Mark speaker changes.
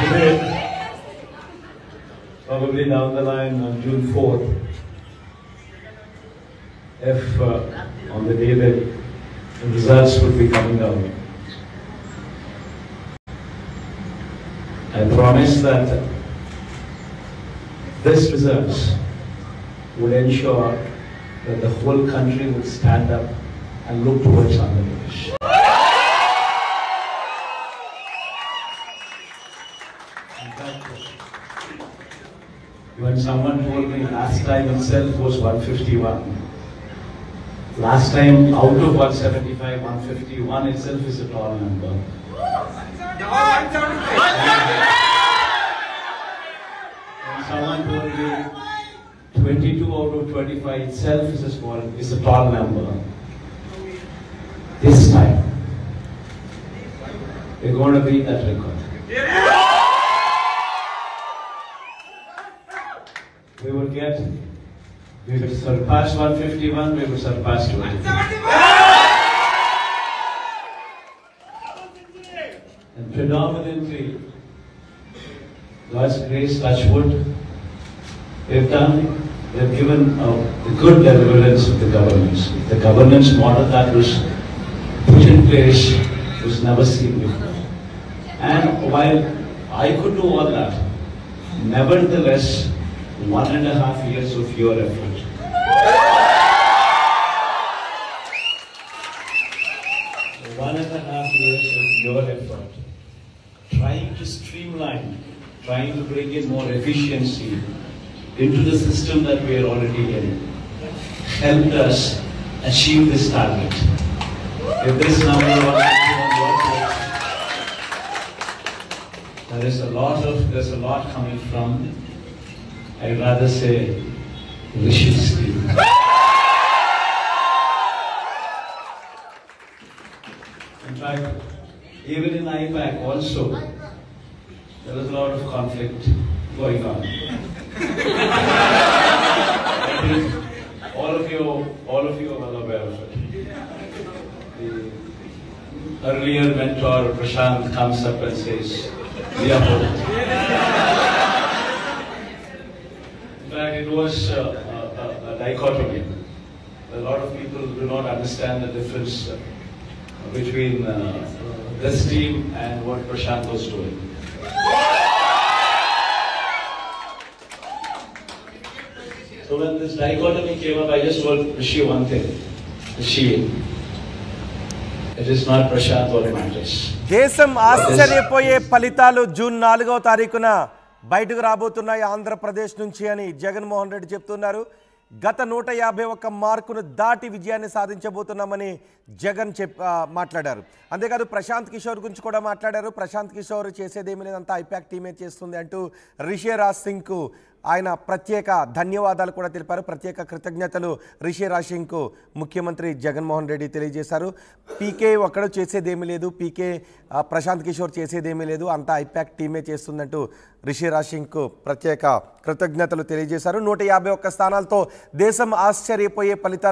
Speaker 1: Today, probably down the line on June 4th, if on the day that the results would be coming out, I promise that this results would ensure that the whole country would stand up and look towards Andhra Pradesh. When someone told me last time itself was 151, last time out of 175, 151 itself is a tall number. When someone told me 22 out of 25 itself is a tall number. This time, we're going to beat that record. We will surpass 151, we will surpass 22. And predominantly, God's grace, touch wood, they've given the good deliverance of the governance. The governance model that was put in place was never seen before. And while I could do all that, nevertheless, 1.5 years of your effort. 1.5 years of your effort, trying to streamline, trying to bring in more efficiency into the system that we are already in, helped us achieve this target. If this number was on your plate, there's a lot coming from, I'd rather say, Rishi's team. In fact, even in IPAC also, there was a lot of conflict going on. I think all of you are well aware of it. The earlier mentor, Prashant, comes up and says, "We are both." In fact, it was a dichotomy. A lot of people do not understand the difference between this team and what Prashant was doing. So when this dichotomy came up, I just told Rishi one thing. Rishi, it is not Prashant what matters.
Speaker 2: దేశం ఆశ్చర్యపోయే ఫలితాలు June 4వ తారీఖున బయటకు రాబోతున్నాయి ఆంధ్రప్రదేశ్ నుంచి అని జగన్మోహన్ రెడ్డి చెప్తున్నారు. గత 151 మార్కును దాటి విజయాన్ని సాధించబోతున్నామని జగన్ మాట్లాడారు. అంతేకాదు ప్రశాంత్ కిషోర్ గురించి కూడా మాట్లాడారు. ప్రశాంత్ కిషోర్ చేసేదేమీ లేదంతా ఐపాక్ టీమే చేస్తుంది అంటూ రిషిరాజ్ సింగ్కు ఆయన ప్రత్యేక ధన్యవాదాలు కూడా తెలిపారు. ప్రత్యేక కృతజ్ఞతలు రిషిరాజ్ సింగ్కు ముఖ్యమంత్రి జగన్మోహన్ రెడ్డి తెలియజేశారు. పీకే ఒక్కడు చేసేదేమీ లేదు, పీకే ప్రశాంత్ కిషోర్ చేసేదేమీ లేదు, అంతా ఐపాక్ టీమే చేస్తుందంటూ రిషిరాజ్ సింగ్కు ప్రత్యేక కృతజ్ఞతలు తెలియజేశారు. 151 స్థానాలతో దేశం ఆశ్చర్యపోయే ఫలితాలు